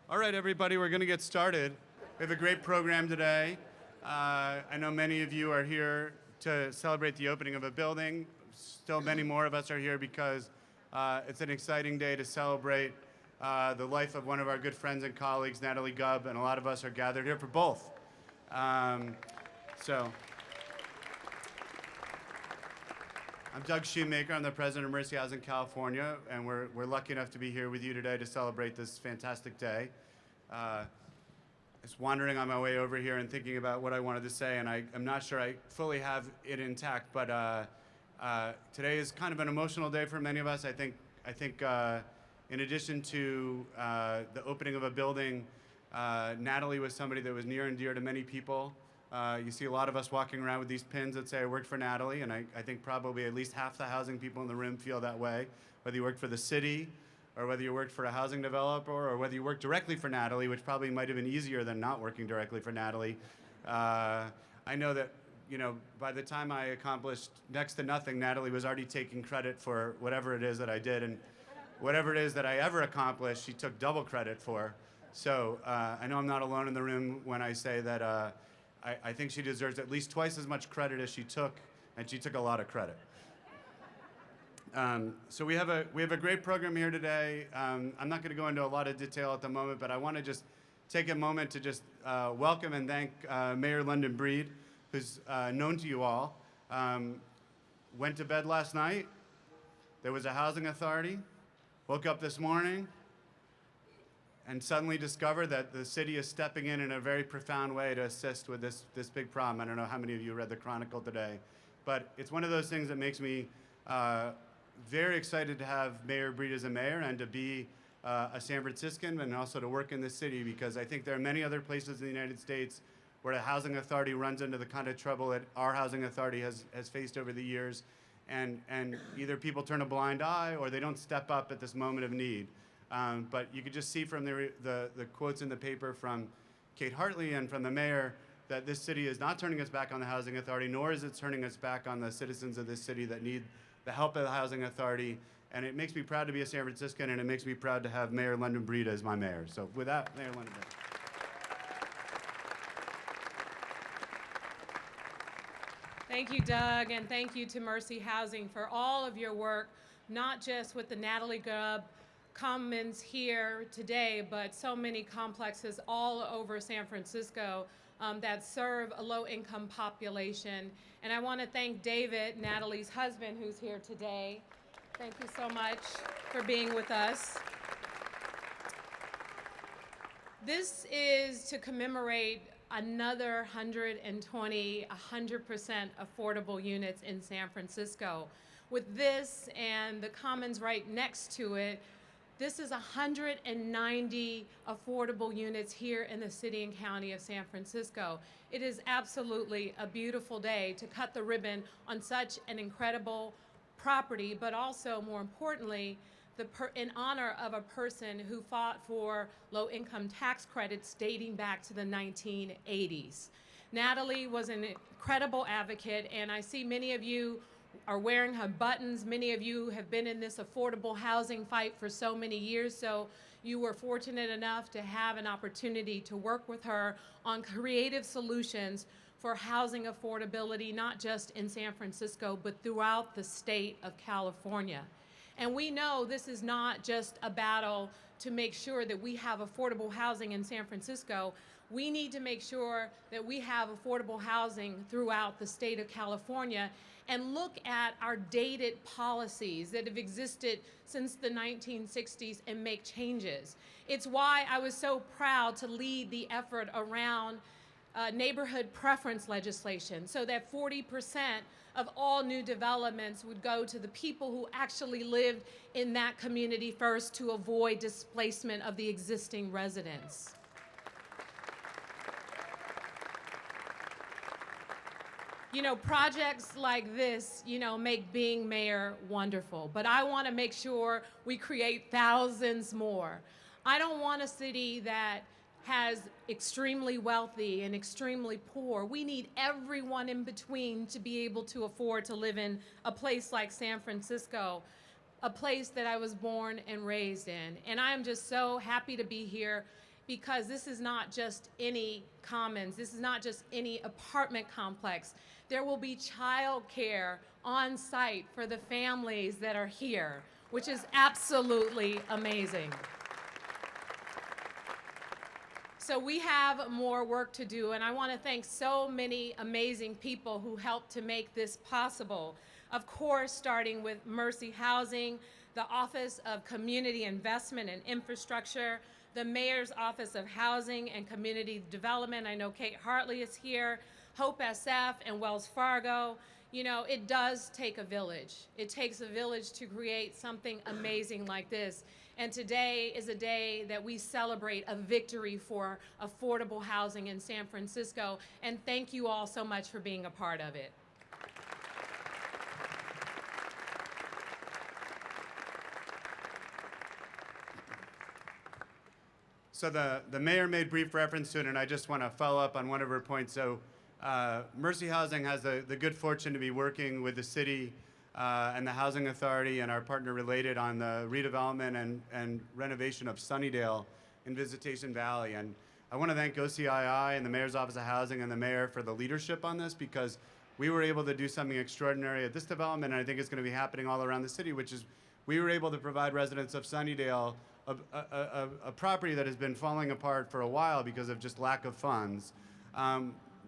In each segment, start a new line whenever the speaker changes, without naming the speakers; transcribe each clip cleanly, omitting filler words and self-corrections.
All right, everybody, we're going to get started. We have a great program today. I know many of you are here to celebrate the opening of a building. Still many more of us are here because it's an exciting day to celebrate the life of one of our good friends and colleagues, Natalie Gubb, and a lot of us are gathered here for both. I'm Doug Shoemaker. I'm the president of Mercy Housing California, and we're lucky enough to be here with you today to celebrate this fantastic day. I was wandering on my way over here and thinking about what I wanted to say, and I'm not sure I fully have it intact, but today is kind of an emotional day for many of us. I think in addition to the opening of a building, Natalie was somebody that was near and dear to many people. You see a lot of us walking around with these pins that say I worked for Natalie, and I think probably at least half the housing people in the room feel that way, whether you worked for the city or whether you worked for a housing developer or whether you worked directly for Natalie, which probably might have been easier than not working directly for Natalie. I know that, you know, by the time I accomplished next to nothing, Natalie was already taking credit for whatever it is that I did, and whatever it is that I ever accomplished, she took double credit for. So I know I'm not alone in the room when I say that I think she deserves at least twice as much credit as she took, and she took a lot of credit. So we have a great program here today. I'm not going to go into a lot of detail at the moment, but I want to just take a moment to just welcome and thank Mayor London Breed, who's known to you all. Went to bed last night. There was a housing authority. Woke up this morning and suddenly discovered that the city is stepping in a very profound way to assist with this big problem. I don't know how many of you read the Chronicle today, but it's one of those things that makes me very excited to have Mayor Breed as a mayor and to be a San Franciscan and also to work in this city, because I think there are many other places in the United States where the housing authority runs into the kind of trouble that our housing authority has faced over the years, and either people turn a blind eye or they don't step up at this moment of need. But you could just see from the quotes in the paper from Kate Hartley and from the mayor that this city is not turning its back on the housing authority, nor is it turning its back on the citizens of this city that need the help of the housing authority. And it makes me proud to be a San Franciscan, and it makes me proud to have Mayor London Breed as my mayor. So with that, Mayor London Breed.
Thank you, Doug, and thank you to Mercy Housing for all of your work, not just with the Natalie Gubb Commons here today, but so many complexes all over San Francisco that serve a low-income population. And I want to thank David, Natalie's husband, who's here today. Thank you so much for being with us. This is to commemorate another 120, 100% affordable units in San Francisco. With this and the Commons right next to it, this is 190 affordable units here in the city and county of San Francisco. It is absolutely a beautiful day to cut the ribbon on such an incredible property, but also, more importantly, in honor of a person who fought for low-income tax credits dating back to the 1980s. Natalie was an incredible advocate, and I see many of you are wearing her buttons. Many of you have been in this affordable housing fight for so many years, so you were fortunate enough to have an opportunity to work with her on creative solutions for housing affordability, not just in San Francisco, but throughout the state of California. And we know this is not just a battle to make sure that we have affordable housing in San Francisco. We need to make sure that we have affordable housing throughout the state of California, and look at our dated policies that have existed since the 1960s and make changes. It's why I was so proud to lead the effort around neighborhood preference legislation, so that 40% of all new developments would go to the people who actually lived in that community first, to avoid displacement of the existing residents. You know, projects like this, you know, make being mayor wonderful, but I want to make sure we create thousands more. I don't want a city that has extremely wealthy and extremely poor. We need everyone in between to be able to afford to live in a place like San Francisco, a place that I was born and raised in. And I am just so happy to be here because this is not just any commons, this is not just any apartment complex. There will be child care on site for the families that are here, which is absolutely amazing. So we have more work to do, and I want to thank so many amazing people who helped to make this possible. Of course, starting with Mercy Housing, the Office of Community Investment and Infrastructure, the Mayor's Office of Housing and Community Development. I know Kate Hartley is here, Hope SF, and Wells Fargo. You know, it does take a village. It takes a village to create something amazing like this. And today is a day that we celebrate a victory for affordable housing in San Francisco. And thank you all so much for being a part of it.
So the mayor made brief reference to it, and I just want to follow up on one of her points. So Mercy Housing has the good fortune to be working with the city and the Housing Authority and our partner Related on the redevelopment and renovation of Sunnydale in Visitation Valley. And I want to thank OCII and the Mayor's Office of Housing and the mayor for the leadership on this, because we were able to do something extraordinary at this development, and I think it's going to be happening all around the city, which is we were able to provide residents of Sunnydale a property that has been falling apart for a while because of just lack of funds.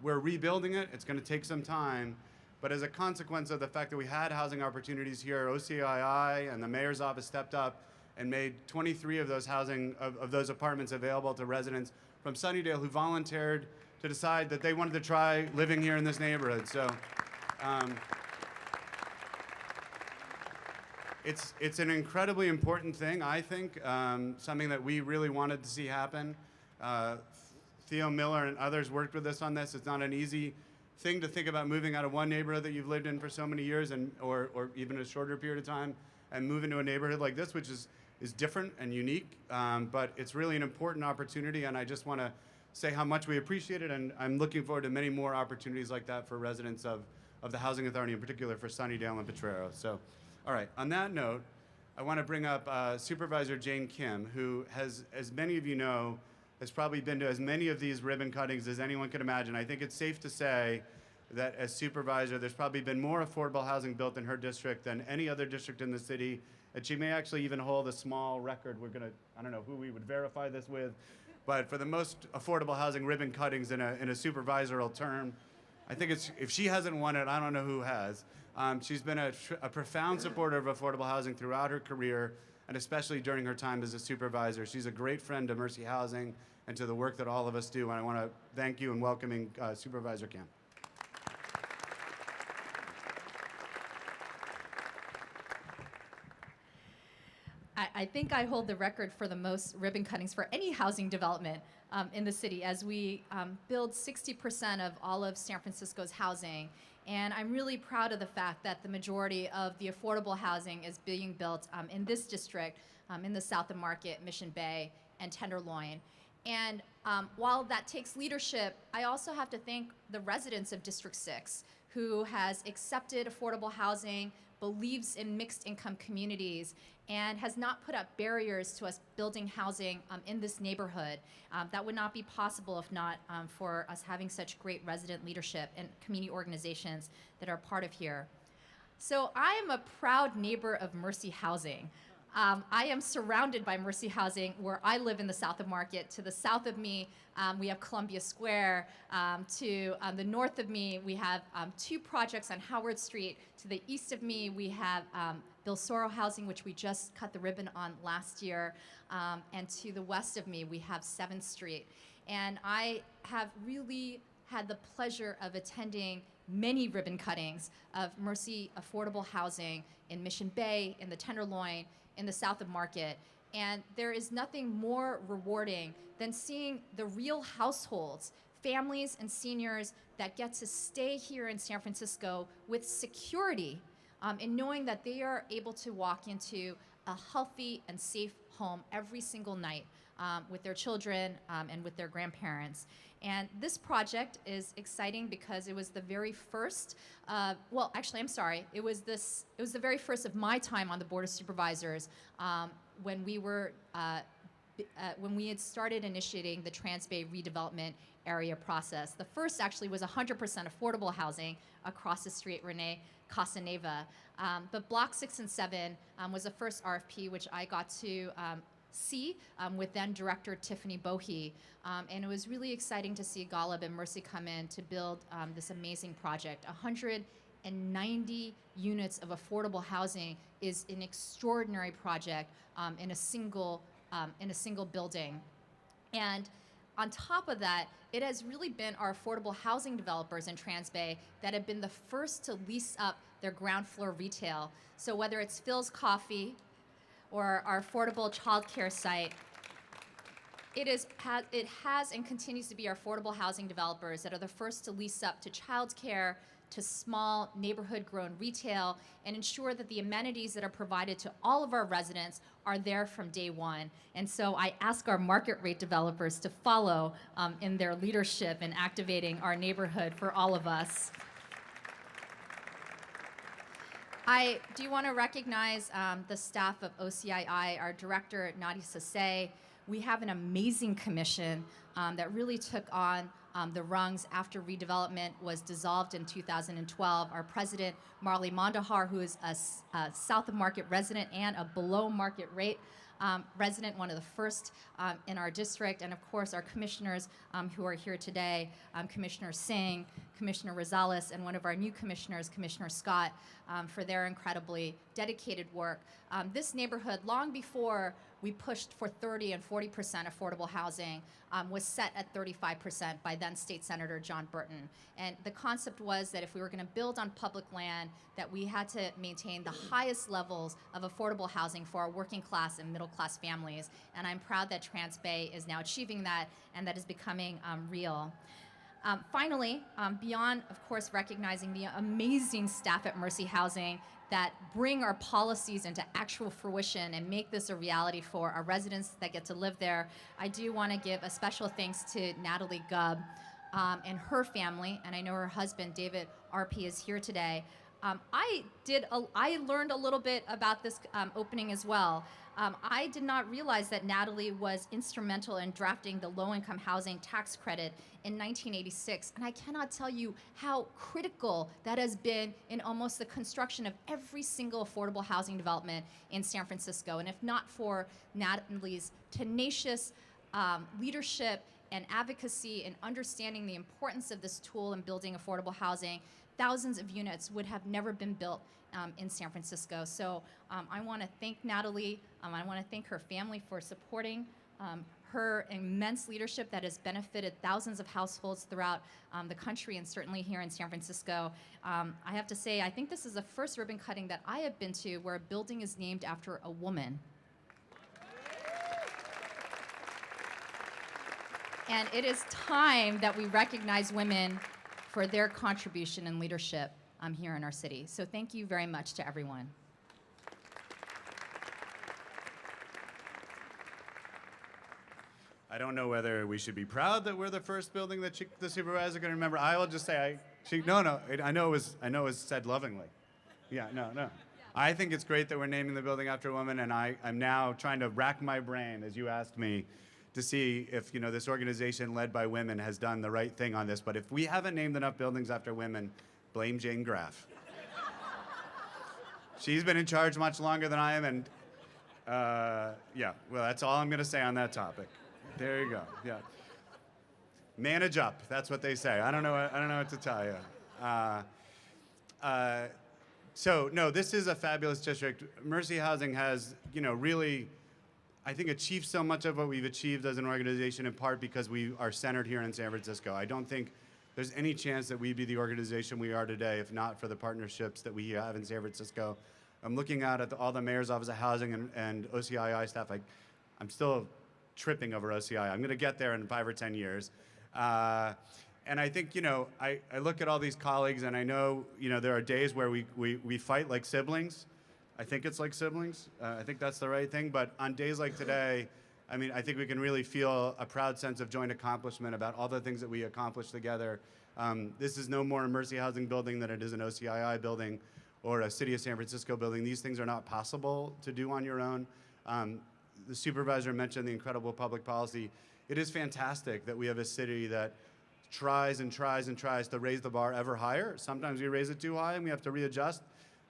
We're rebuilding it. It's going to take some time. But as a consequence of the fact that we had housing opportunities here, OCII and the mayor's office stepped up and made 23 of those those apartments available to residents from Sunnydale who volunteered to decide that they wanted to try living here in this neighborhood. So it's an incredibly important thing, I think, something that we really wanted to see happen. Theo Miller and others worked with us on this. It's not an easy thing to think about moving out of one neighborhood that you've lived in for so many years or even a shorter period of time and move into a neighborhood like this, which is different and unique, but it's really an important opportunity, and I just want to say how much we appreciate it, and I'm looking forward to many more opportunities like that for residents of the Housing Authority, in particular for Sunnydale and Potrero. So, all right, on that note, I want to bring up Supervisor Jane Kim, who has, as many of you know, has probably been to as many of these ribbon cuttings as anyone could imagine. I think it's safe to say that as supervisor, there's probably been more affordable housing built in her district than any other district in the city, and she may actually even hold a small record. I don't know who we would verify this with, but for the most affordable housing ribbon cuttings in a supervisorial term, I think if she hasn't won it, I don't know who has. She's been a profound supporter of affordable housing throughout her career, and especially during her time as a supervisor. She's a great friend to Mercy Housing and to the work that all of us do, and I want to thank you in welcoming Supervisor Kim.
I think I hold the record for the most ribbon cuttings for any housing development in the city, as we build 60% of all of San Francisco's housing. And I'm really proud of the fact that the majority of the affordable housing is being built in this district, in the South of Market, Mission Bay, and Tenderloin. And while that takes leadership, I also have to thank the residents of District 6, who has accepted affordable housing, believes in mixed income communities, and has not put up barriers to us building housing in this neighborhood. That would not be possible if not for us having such great resident leadership and community organizations that are part of here. So I am a proud neighbor of Mercy Housing. I am surrounded by Mercy Housing where I live in the South of Market. To the south of me, we have Columbia Square. To the north of me, we have 2 projects on Howard Street. To the east of me, we have Bill Soro Housing, which we just cut the ribbon on last year. And to the west of me, we have 7th Street. And I have really had the pleasure of attending many ribbon cuttings of Mercy affordable housing in Mission Bay, in the Tenderloin, in the South of Market. And there is nothing more rewarding than seeing the real households, families and seniors that get to stay here in San Francisco with security, and knowing that they are able to walk into a healthy and safe home every single night with their children and with their grandparents. And this project is exciting because it was the very first, well, actually, I'm sorry. It was the very first of my time on the Board of Supervisors when we were when we had started initiating the Transbay redevelopment area process. The first actually was 100% affordable housing across the street, Renee Casaneva. But Block 6 and 7 was the first RFP, which I got to see with then director Tiffany Bohe. And it was really exciting to see Golub and Mercy come in to build this amazing project. 190 units of affordable housing is an extraordinary project in a single building. And on top of that, it has really been our affordable housing developers in Transbay that have been the first to lease up their ground floor retail. So whether it's Phil's Coffee or our affordable childcare site, it has and continues to be our affordable housing developers that are the first to lease up to childcare, to small neighborhood-grown retail, and ensure that the amenities that are provided to all of our residents are there from day one. And so I ask our market rate developers to follow in their leadership in activating our neighborhood for all of us. I do want to recognize the staff of OCII, our director, Nadia Sassé. We have an amazing commission that really took on the rungs after redevelopment was dissolved in 2012. Our president, Marley Mondahar, who is a South of Market resident and a below market rate resident, one of the first in our district, and of course our commissioners who are here today, Commissioner Singh, Commissioner Rosales, and one of our new commissioners, Commissioner Scott, for their incredibly dedicated work. This neighborhood, long before we pushed for 30 and 40% affordable housing, was set at 35% by then State Senator John Burton. And the concept was that if we were going to build on public land, that we had to maintain the highest levels of affordable housing for our working class and middle class families. And I'm proud that Transbay is now achieving that and that is becoming real. Finally, beyond, of course, recognizing the amazing staff at Mercy Housing that bring our policies into actual fruition and make this a reality for our residents that get to live there, I do want to give a special thanks to Natalie Gubb and her family, and I know her husband, David RP, is here today. I learned a little bit about this opening as well. I did not realize that Natalie was instrumental in drafting the low-income housing tax credit in 1986, and I cannot tell you how critical that has been in almost the construction of every single affordable housing development in San Francisco. And if not for Natalie's tenacious leadership and advocacy and understanding the importance of this tool in building affordable housing, thousands of units would have never been built in San Francisco. So I want to thank Natalie. I want to thank her family for supporting her immense leadership that has benefited thousands of households throughout the country and certainly here in San Francisco. I have to say, I think this is the first ribbon cutting that I have been to where a building is named after a woman. And it is time that we recognize women for their contribution and leadership here in our city. So thank you very much to everyone.
I don't know whether we should be proud that we're the first building that the supervisor can remember. I will just say, I know it was said lovingly. Yeah, no. I think it's great that we're naming the building after a woman, and I'm now trying to rack my brain, as you asked me, to see if this organization led by women has done the right thing on this. But if we haven't named enough buildings after women, blame Jane Graff. She's been in charge much longer than I am, and yeah, well, that's all I'm going to say on that topic. There you go. Yeah, manage up. That's what they say. I don't know what to tell you. So no, this is a fabulous district. Mercy Housing has, really, I think, achieved so much of what we've achieved as an organization in part because we are centered here in San Francisco. I don't think there's any chance that we'd be the organization we are today if not for the partnerships that we have in San Francisco. I'm looking out at all the Mayor's Office of Housing and OCII staff. I'm still tripping over OCII. I'm going to get there in 5 or 10 years. And I think, I look at all these colleagues and I know, there are days where we fight like siblings. I think it's like siblings. I think that's the right thing. But on days like today, I think we can really feel a proud sense of joint accomplishment about all the things that we accomplished together. This is no more a Mercy Housing building than it is an OCII building or a City of San Francisco building. These things are not possible to do on your own. the supervisor mentioned the incredible public policy. It is fantastic that we have a city that tries and tries and tries to raise the bar ever higher. Sometimes we raise it too high and we have to readjust.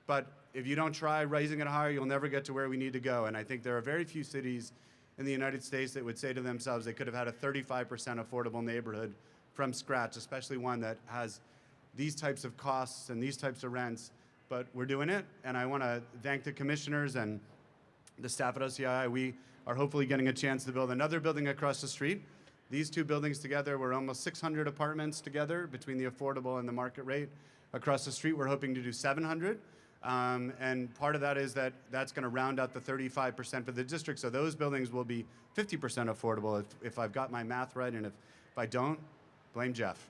But if you don't try raising it higher, you'll never get to where we need to go. And I think there are very few cities in the United States that would say to themselves they could have had a 35% affordable neighborhood from scratch, especially one that has these types of costs and these types of rents. But we're doing it, and I want to thank the commissioners and the staff at OCII. We are hopefully getting a chance to build another building across the street. These two buildings together were almost 600 apartments together between the affordable and the market rate. Across the street, we're hoping to do 700. And part of that is that that's going to round out the 35% for the district. So those buildings will be 50% affordable if I've got my math right. And if I don't, blame Jeff.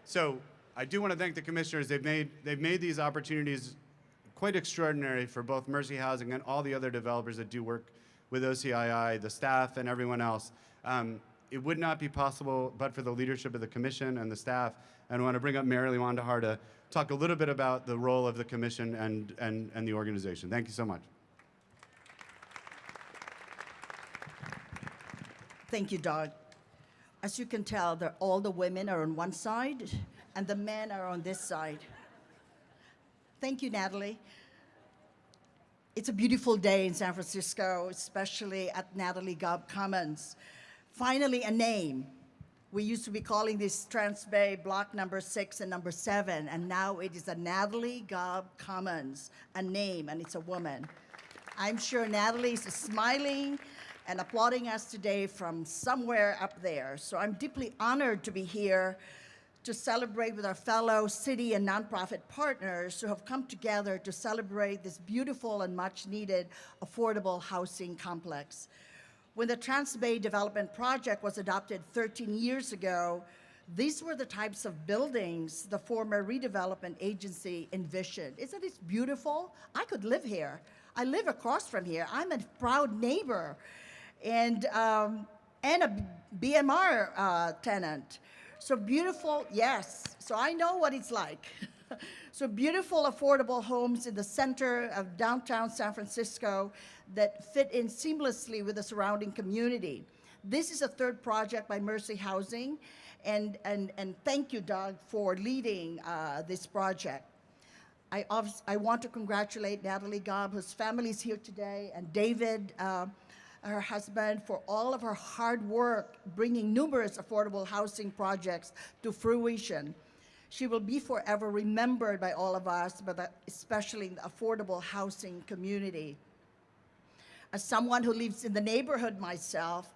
So I do want to thank the commissioners. They've made these opportunities quite extraordinary for both Mercy Housing and all the other developers that do work with OCII, the staff, and everyone else. It would not be possible but for the leadership of the commission and the staff. And I want to bring up Mary Wandahar to talk a little bit about the role of the commission and the organization. Thank you so much.
Thank you, Doug. As you can tell, all the women are on one side and the men are on this side. Thank you, Natalie. It's a beautiful day in San Francisco, especially at Natalie Gubb Commons. Finally, a name. We used to be calling this Transbay block number 6 and number 7, and now it is a Natalie Gubb Commons, a name, and it's a woman. I'm sure Natalie is smiling and applauding us today from somewhere up there. So I'm deeply honored to be here to celebrate with our fellow city and nonprofit partners who have come together to celebrate this beautiful and much needed affordable housing complex. When the Transbay Development Project was adopted 13 years ago, these were the types of buildings the former redevelopment agency envisioned. Isn't this beautiful? I could live here. I live across from here. I'm a proud neighbor and a BMR tenant. So beautiful, yes. So I know what it's like. So beautiful, affordable homes in the center of downtown San Francisco that fit in seamlessly with the surrounding community. This is a third project by Mercy Housing, and thank you, Doug, for leading this project. I want to congratulate Natalie Gubb, whose family is here today, and David, her husband, for all of her hard work bringing numerous affordable housing projects to fruition. She will be forever remembered by all of us, but especially in the affordable housing community. As someone who lives in the neighborhood myself,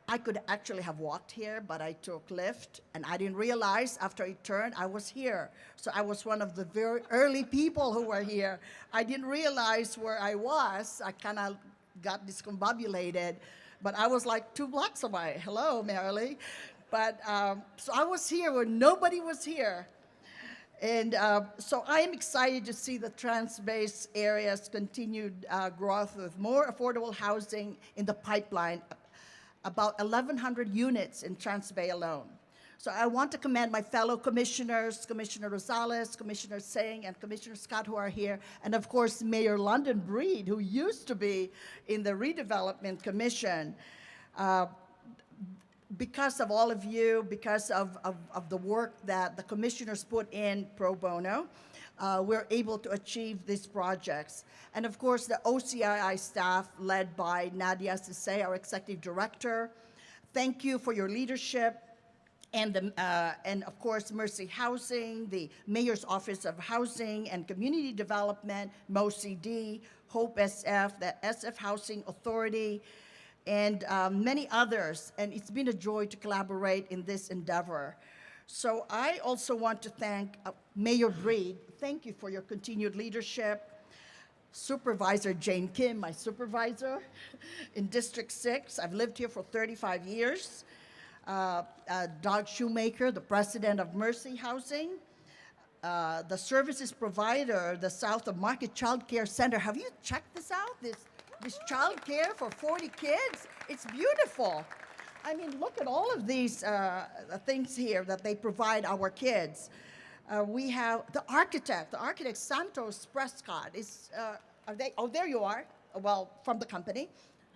I could actually have walked here, but I took Lyft, and I didn't realize after I turned, I was here. So I was one of the very early people who were here. I didn't realize where I was. I kind of got discombobulated, but I was like 2 blocks away. Hello, Marilee. But so I was here when nobody was here. And so I am excited to see the Transbay area's continued growth with more affordable housing in the pipeline, about 1,100 units in Transbay alone. So I want to commend my fellow commissioners, Commissioner Rosales, Commissioner Singh, and Commissioner Scott, who are here, and of course, Mayor London Breed, who used to be in the Redevelopment Commission. Because of all of you, because of the work that the commissioners put in pro bono, we're able to achieve these projects. And of course, the OCII staff led by Nadia Sisay, our executive director. Thank you for your leadership. And of course, Mercy Housing, the Mayor's Office of Housing and Community Development, MOCD, HOPE SF, the SF Housing Authority, and many others. And it's been a joy to collaborate in this endeavor. So I also want to thank Mayor Breed. Thank you for your continued leadership. Supervisor Jane Kim, my supervisor in District 6. I've lived here for 35 years. Doug Shoemaker, the president of Mercy Housing. The services provider, the South of Market Child Care Center. Have you checked this out? This child care for 40 kids? It's beautiful. I mean, look at all of these things here that they provide our kids. We have the architect Santos Prescott. Oh, there you are. well, from the company.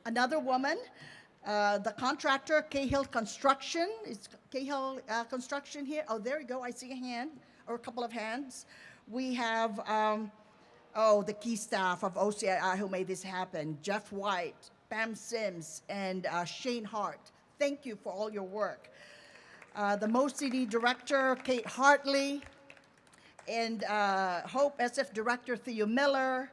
Another woman, the contractor, Cahill Construction. Is Cahill Construction here? Oh, there you go. I see a hand or a couple of hands. We have, the key staff of OCII who made this happen. Jeff White, Pam Sims, and Shane Hart. Thank you for all your work. The MoCD director, Kate Hartley, and Hope SF director, Theo Miller,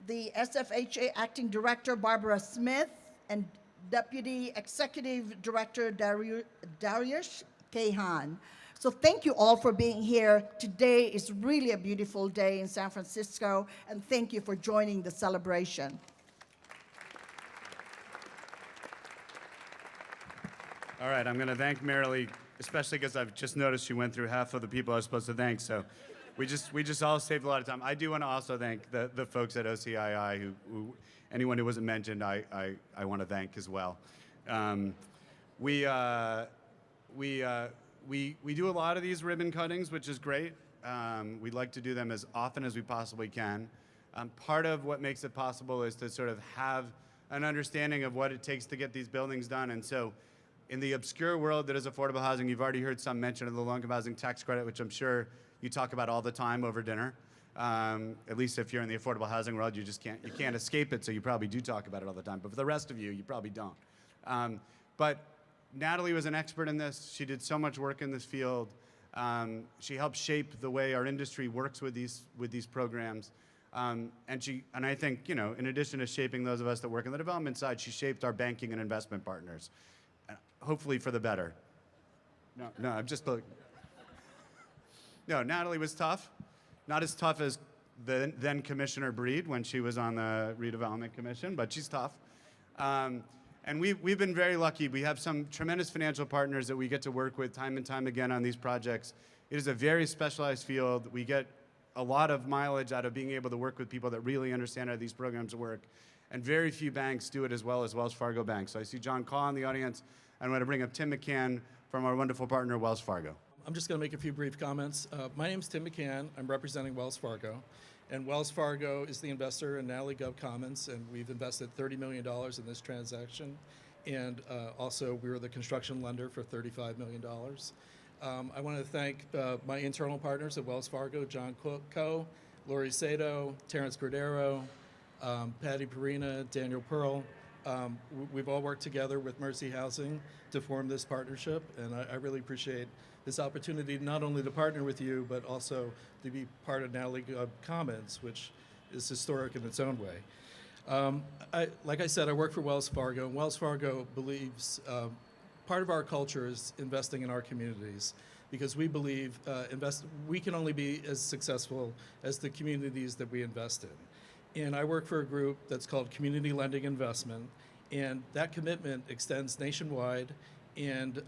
the SFHA acting director, Barbara Smith, and deputy executive director, Dariush Kahan. So thank you all for being here. Today is really a beautiful day in San Francisco, and thank you for joining the celebration.
All right, I'm going to thank Marilee, especially because I've just noticed she went through half of the people I was supposed to thank. So we just all saved a lot of time. I do want to also thank the folks at OCII who anyone who wasn't mentioned, I want to thank as well. We do a lot of these ribbon cuttings, which is great. We'd like to do them as often as we possibly can. Part of what makes it possible is to sort of have an understanding of what it takes to get these buildings done. And so in the obscure world that is affordable housing, you've already heard some mention of the low-income housing tax credit, which I'm sure you talk about all the time over dinner. At least if you're in the affordable housing world, you can't escape it, so you probably do talk about it all the time. But for the rest of you, you probably don't. But Natalie was an expert in this. She did so much work in this field. She helped shape the way our industry works with these programs. And I think, in addition to shaping those of us that work on the development side, she shaped our banking and investment partners, hopefully for the better. No, I'm just. No, Natalie was tough. Not as tough as the then Commissioner Breed when she was on the Redevelopment Commission, but she's tough. And we've been very lucky. We have some tremendous financial partners that we get to work with time and time again on these projects. It is a very specialized field. We get a lot of mileage out of being able to work with people that really understand how these programs work. And very few banks do it as well as Wells Fargo Bank. So I see John Caw in the audience. I'm going to bring up Tim McCann from our wonderful partner, Wells Fargo.
I'm just going to make a few brief comments. My name's Tim McCann. I'm representing Wells Fargo. And Wells Fargo is the investor in Natalie Gubb Commons, and we've invested $30 million in this transaction. And also, we were the construction lender for $35 million. I want to thank my internal partners at Wells Fargo, John Coe, Lori Sato, Terrence Cordero, Patty Perina, Daniel Pearl. We've all worked together with Mercy Housing to form this partnership, and I really appreciate this opportunity not only to partner with you, but also to be part of Natalie Gubb Commons, which is historic in its own way. Like I said, I work for Wells Fargo, and Wells Fargo believes part of our culture is investing in our communities, because we believe we can only be as successful as the communities that we invest in. And I work for a group that's called Community Lending Investment, and that commitment extends nationwide, and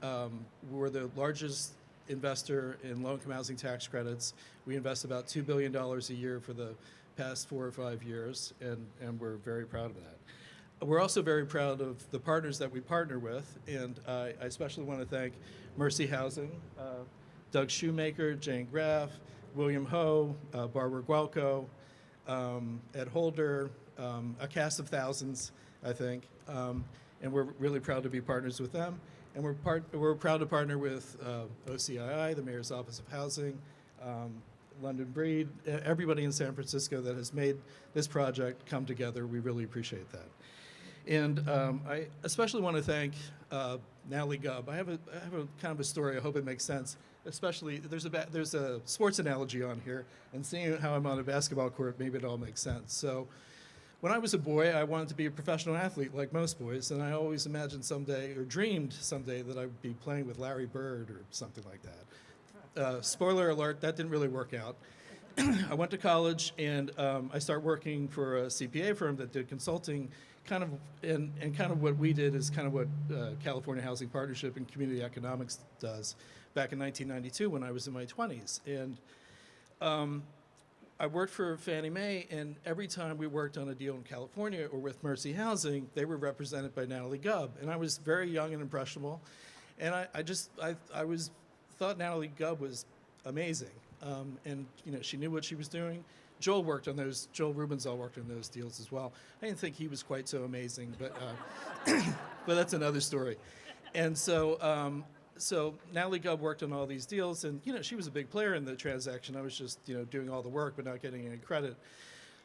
we're the largest investor in low-income housing tax credits. We invest about $2 billion a year for the past 4 or 5 years, and we're very proud of that. We're also very proud of the partners that we partner with, and I especially want to thank Mercy Housing, Doug Shoemaker, Jane Graff, William Ho, Barbara Gualco, Ed Holder, a cast of thousands, I think, and we're really proud to be partners with them. And we're proud to partner with OCII, the Mayor's Office of Housing, London Breed, everybody in San Francisco that has made this project come together. We really appreciate that. And I especially want to thank Natalie Gubb. I have a kind of a story. I hope it makes sense. Especially, there's a sports analogy on here, and seeing how I'm on a basketball court, maybe it all makes sense. So when I was a boy, I wanted to be a professional athlete like most boys, and I always imagined someday, or dreamed someday, that I would be playing with Larry Bird or something like that. Spoiler alert, that didn't really work out. I went to college, and I started working for a CPA firm that did consulting, and kind of what we did is kind of what California Housing Partnership and Community Economics does back in 1992 when I was in my 20s. And I worked for Fannie Mae, and every time we worked on a deal in California or with Mercy Housing, they were represented by Natalie Gubb. And I was very young and impressionable, and I thought Natalie Gubb was amazing. And she knew what she was doing. Joel Rubenzahl worked on those deals as well. I didn't think he was quite so amazing, but but that's another story. And so so Natalie Gubb worked on all these deals, and she was a big player in the transaction. I was just doing all the work but not getting any credit.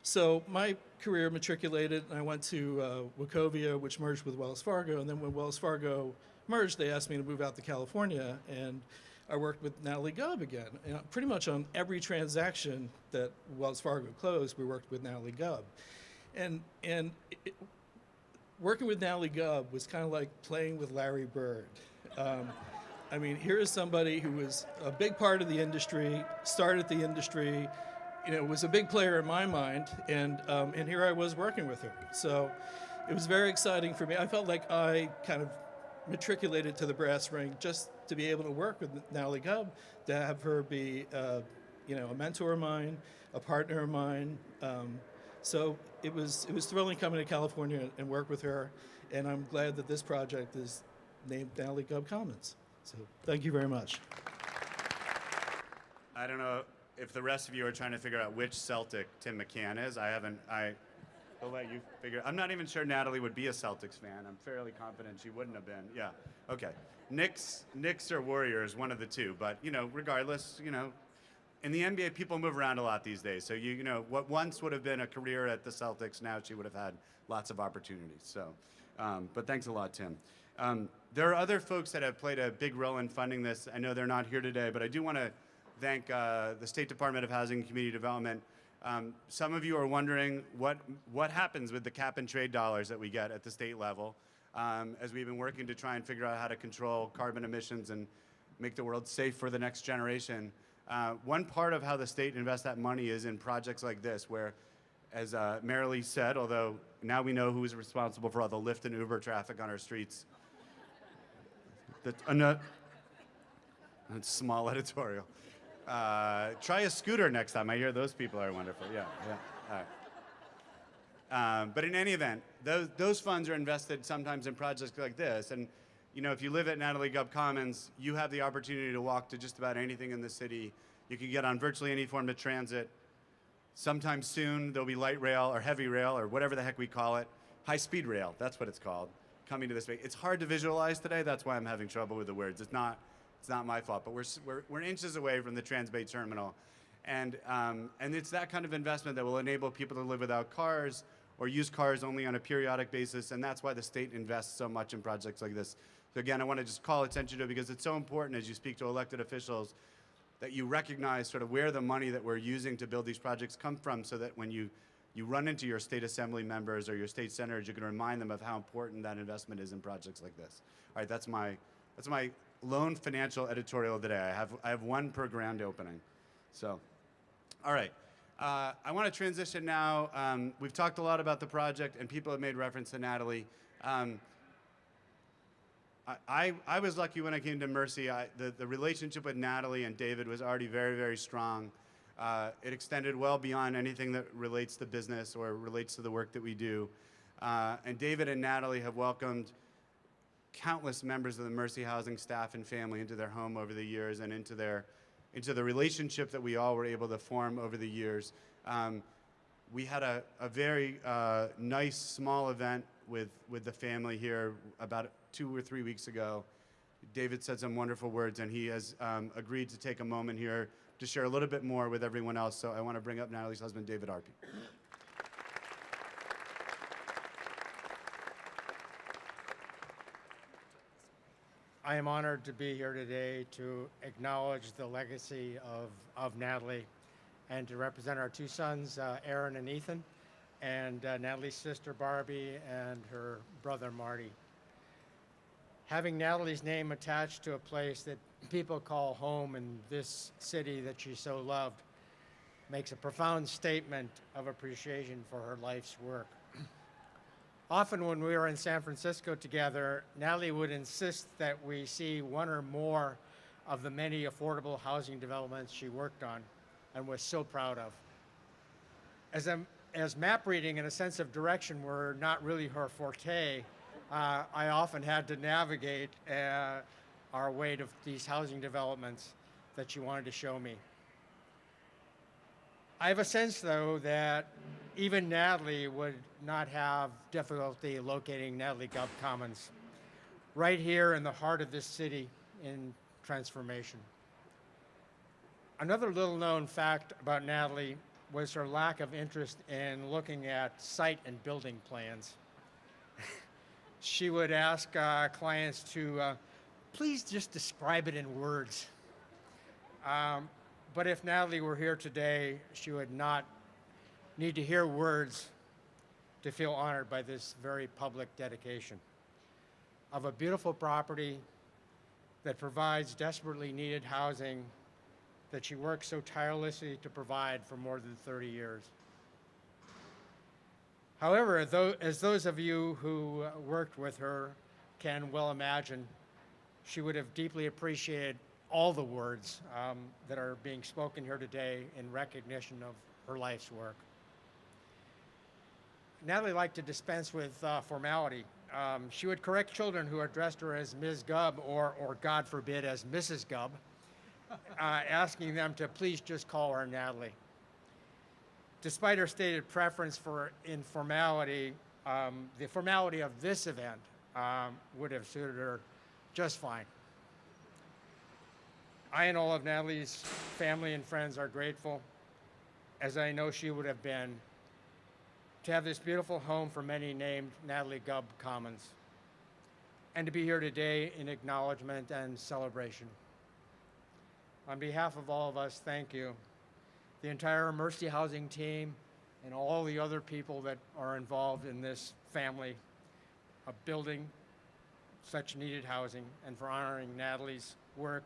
So my career matriculated, and I went to Wachovia, which merged with Wells Fargo. And then when Wells Fargo merged, they asked me to move out to California, and I worked with Natalie Gubb again. And pretty much on every transaction that Wells Fargo closed, we worked with Natalie Gubb. And working with Natalie Gubb was kind of like playing with Larry Bird. I mean, here is somebody who was a big part of the industry, started the industry, was a big player in my mind, and here I was working with her. So it was very exciting for me. I felt like I kind of matriculated to the brass ring just to be able to work with Natalie Gubb, to have her be a mentor of mine, a partner of mine. So it was thrilling coming to California and work with her, and I'm glad that this project is named Natalie Gubb Commons. So thank you very much.
I don't know if the rest of you are trying to figure out which Celtic Tim McCann is. I'll let you figure. I'm not even sure Natalie would be a Celtics fan. I'm fairly confident she wouldn't have been. Yeah, okay. Knicks or Warriors, one of the two. But, regardless, in the NBA, people move around a lot these days. So, what once would have been a career at the Celtics, now she would have had lots of opportunities. So, but thanks a lot, Tim. There are other folks that have played a big role in funding this. I know they're not here today, but I do want to thank the State Department of Housing and Community Development. Some of you are wondering what happens with the cap and trade dollars that we get at the state level, as we've been working to try and figure out how to control carbon emissions and make the world safe for the next generation. One part of how the state invests that money is in projects like this, where, as Marilee said, although now we know who's responsible for all the Lyft and Uber traffic on our streets. That's small editorial. Try a scooter next time. I hear those people are wonderful. Yeah. All right. But in any event, those funds are invested sometimes in projects like this. And, if you live at Natalie Gubb Commons, you have the opportunity to walk to just about anything in the city. You can get on virtually any form of transit. Sometime soon, there'll be light rail or heavy rail or whatever the heck we call it. High-speed rail, that's what it's called, coming to this way. It's hard to visualize today. That's why I'm having trouble with the words. It's not my fault, but we're inches away from the Transbay terminal. And it's that kind of investment that will enable people to live without cars or use cars only on a periodic basis, and that's why the state invests so much in projects like this. So again, I want to just call attention to it because it's so important as you speak to elected officials that you recognize sort of where the money that we're using to build these projects come from, so that when you run into your state assembly members or your state senators, you can remind them of how important that investment is in projects like this. All right, that's my lone financial editorial today. I have one per grand opening. So, all right. I want to transition now. We've talked a lot about the project, and people have made reference to Natalie. I was lucky when I came to Mercy. The relationship with Natalie and David was already very, very strong. It extended well beyond anything that relates to business or relates to the work that we do. And David and Natalie have welcomed countless members of the Mercy Housing staff and family into their home over the years, and into the relationship that we all were able to form over the years. We had a very nice small event with the family here about 2 or 3 weeks ago. David said some wonderful words, and he has agreed to take a moment here to share a little bit more with everyone else. So I want to bring up Natalie's husband, David Arpey.
I am honored to be here today to acknowledge the legacy of Natalie and to represent our two sons, Aaron and Ethan, and Natalie's sister, Barbie, and her brother, Marty. Having Natalie's name attached to a place that people call home in this city that she so loved makes a profound statement of appreciation for her life's work. Often when we were in San Francisco together, Natalie would insist that we see one or more of the many affordable housing developments she worked on and was so proud of. As map reading and a sense of direction were not really her forte, I often had to navigate our way to these housing developments that she wanted to show me. I have a sense, though, that even Natalie would not have difficulty locating Natalie Gubb Commons right here in the heart of this city in transformation. Another little known fact about Natalie was her lack of interest in looking at site and building plans. She would ask clients to please just describe it in words. But if Natalie were here today, she would not need to hear words to feel honored by this very public dedication of a beautiful property that provides desperately needed housing that she worked so tirelessly to provide for more than 30 years. However, as those of you who worked with her can well imagine, she would have deeply appreciated all the words that are being spoken here today in recognition of her life's work. Natalie liked to dispense with formality. She would correct children who addressed her as Ms. Gubb or God forbid, as Mrs. Gubb, asking them to please just call her Natalie. Despite her stated preference for informality, the formality of this event would have suited her just fine. I and all of Natalie's family and friends are grateful, as I know she would have been, to have this beautiful home for many named Natalie Gubb Commons, and to be here today in acknowledgement and celebration. On behalf of all of us, thank you. The entire Mercy Housing team and all the other people that are involved in this family of building such needed housing, and for honoring Natalie's work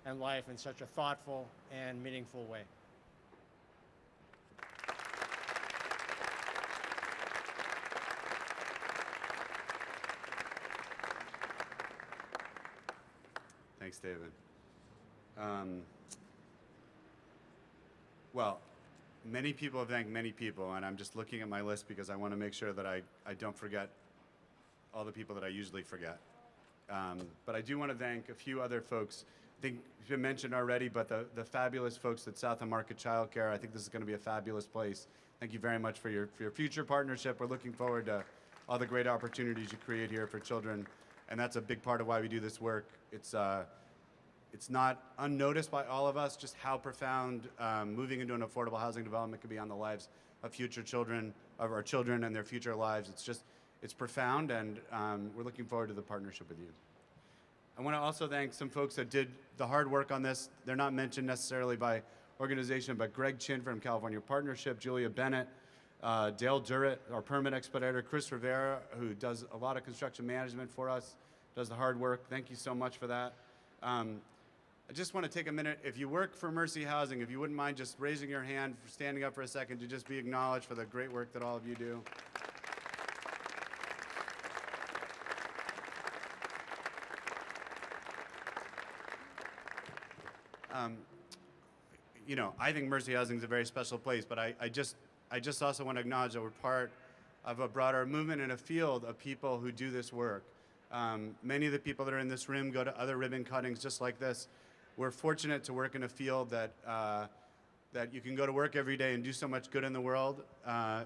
and life in such a thoughtful and meaningful way.
Thanks, David. Well, many people have thanked many people, and I'm just looking at my list because I want to make sure that I don't forget all the people that I usually forget. But I do want to thank a few other folks. I think it's been mentioned already, but the fabulous folks at South of Market Childcare. I think this is going to be a fabulous place. Thank you very much for your future partnership. We're looking forward to all the great opportunities you create here for children, and that's a big part of why we do this work. It's not unnoticed by all of us just how profound moving into an affordable housing development can be on the lives of future children, of our children and their future lives. It's profound, and we're looking forward to the partnership with you. I want to also thank some folks that did the hard work on this. They're not mentioned necessarily by organization, but Greg Chin from California Partnership, Julia Bennett, Dale Durrett, our permit expediter, Chris Rivera, who does a lot of construction management for us, does the hard work. Thank you so much for that. I just want to take a minute. If you work for Mercy Housing, if you wouldn't mind just raising your hand, standing up for a second to just be acknowledged for the great work that all of you do. You know, I think Mercy Housing is a very special place, but I just also want to acknowledge that we're part of a broader movement in a field of people who do this work. Many of the people that are in this room go to other ribbon cuttings just like this. We're fortunate to work in a field that you can go to work every day and do so much good in the world.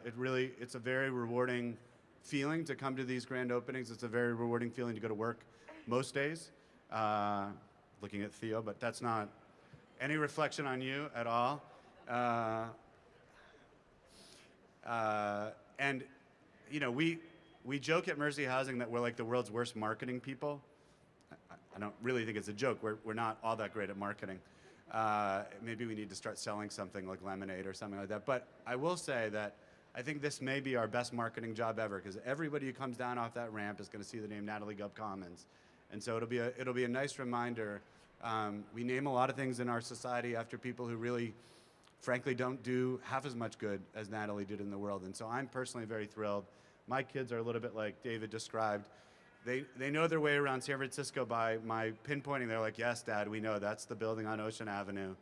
It's a very rewarding feeling to come to these grand openings. It's a very rewarding feeling to go to work most days. Looking at Theo, but that's not any reflection on you at all. And you know, we joke at Mercy Housing that we're like the world's worst marketing people. I don't really think it's a joke. We're not all that great at marketing. Maybe we need to start selling something like lemonade or something like that. But I will say that I think this may be our best marketing job ever, because everybody who comes down off that ramp is going to see the name Natalie Gubb Commons. And so it'll be a nice reminder. We name a lot of things in our society after people who really, frankly, don't do half as much good as Natalie did in the world. And so I'm personally very thrilled. My kids are a little bit like David described. They know their way around San Francisco by my pinpointing. They're like, yes, Dad, we know that's the building on Ocean Avenue.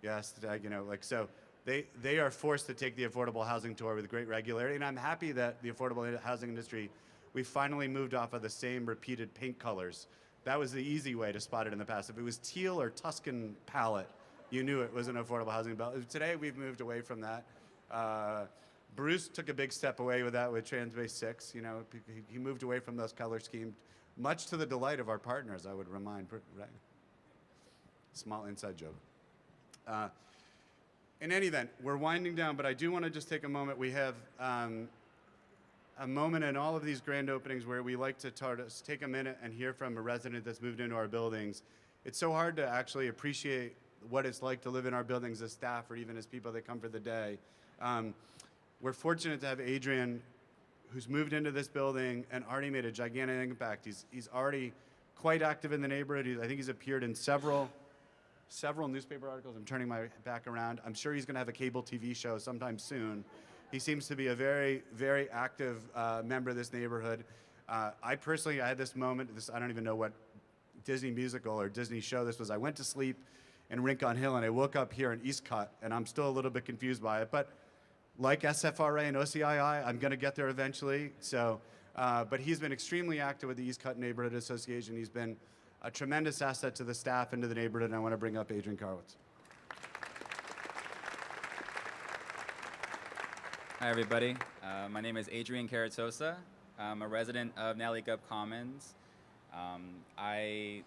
Yes, Dad, you know, like, so they are forced to take the affordable housing tour with great regularity. And I'm happy that the affordable housing industry, we finally moved off of the same repeated paint colors. That was the easy way to spot it in the past. If it was teal or Tuscan palette, you knew it was an affordable housing development. Today, we've moved away from that. Bruce took a big step away with that with Transbay 6. You know, he moved away from those color schemes, much to the delight of our partners, I would remind. Right? Small inside joke. In any event, we're winding down, but I do want to just take a moment. We have a moment in all of these grand openings where we like to take a minute and hear from a resident that's moved into our buildings. It's so hard to actually appreciate what it's like to live in our buildings as staff or even as people that come for the day. We're fortunate to have Adrian, who's moved into this building and already made a gigantic impact. He's already quite active in the neighborhood. I think he's appeared in several newspaper articles. I'm turning my back around. I'm sure he's going to have a cable TV show sometime soon. He seems to be a very, very active member of this neighborhood. I personally, I had this moment, I don't even know what Disney musical or Disney show this was. I went to sleep in Rincon Hill and I woke up here in Eastcut, and I'm still a little bit confused by it. But like SFRA and OCII, I'm going to get there eventually. So, but he's been extremely active with the Eastcut Neighborhood Association. He's been a tremendous asset to the staff and to the neighborhood, and I want to bring up Adrian Karwitz.
Hi, everybody. My name is Adrian Caratosa. I'm a resident of Natalie Gubb Commons. I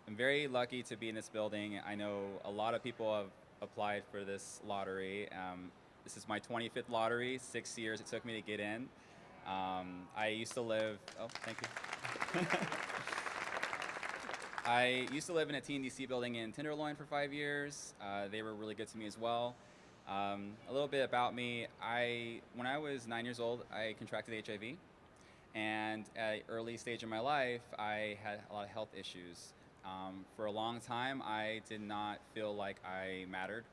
am very lucky to be in this building. I know a lot of people have applied for this lottery. This is my 25th lottery, 6 years it took me to get in. I used to live, oh, thank you. I used to live in a TNDC building in Tenderloin for 5 years. They were really good to me as well. A little bit about me, when I was 9 years old, I contracted HIV. And at an early stage in my life, I had a lot of health issues. For a long time, I did not feel like I mattered.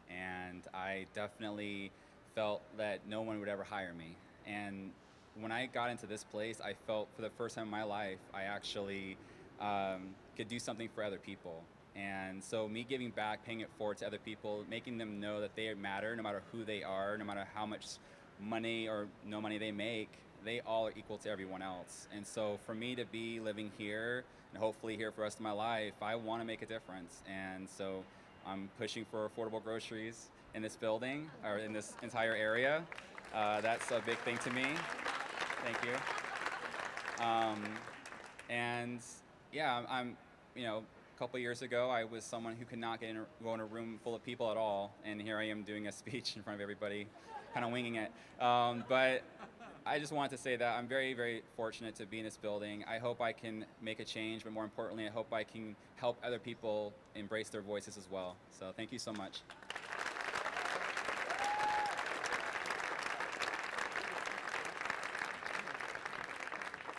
And I definitely felt that no one would ever hire me. And when I got into this place, I felt for the first time in my life, I actually could do something for other people. And so me giving back, paying it forward to other people, making them know that they matter no matter who they are, no matter how much money or no money they make, they all are equal to everyone else. And so for me to be living here and hopefully here for the rest of my life, I want to make a difference. And so I'm pushing for affordable groceries in this building or in this entire area. That's a big thing to me. Thank you. And yeah, I'm, you know, a couple years ago, I was someone who could not go in a room full of people at all, and here I am doing a speech in front of everybody, kind of winging it. But I just wanted to say that I'm very, very fortunate to be in this building. I hope I can make a change, but more importantly, I hope I can help other people embrace their voices as well. So thank you so much.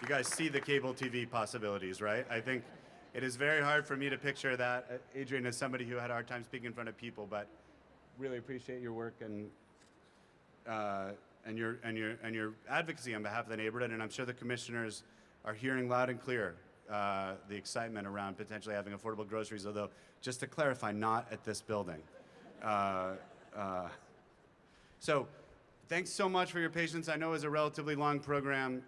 You guys see the cable TV possibilities, right? I think it is very hard for me to picture that. Adrian is somebody who had a hard time speaking in front of people, but really appreciate your work and your advocacy on behalf of the neighborhood. And I'm sure the commissioners are hearing loud and clear the excitement around potentially having affordable groceries. Although, just to clarify, not at this building. So, thanks so much for your patience. I know it was a relatively long program.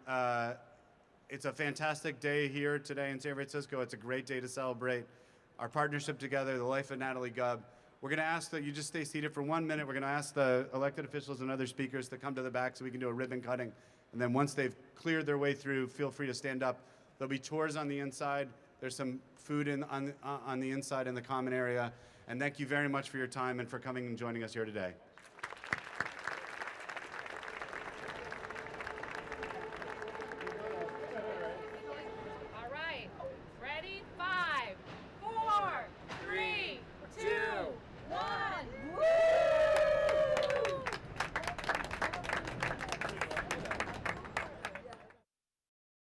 It's a fantastic day here today in San Francisco. It's a great day to celebrate our partnership together, the life of Natalie Gubb. We're going to ask that you just stay seated for 1 minute. We're going to ask the elected officials and other speakers to come to the back so we can do a ribbon cutting. And then once they've cleared their way through, feel free to stand up. There'll be tours on the inside. There's some food on the inside in the common area. And thank you very much for your time and for coming and joining us here today.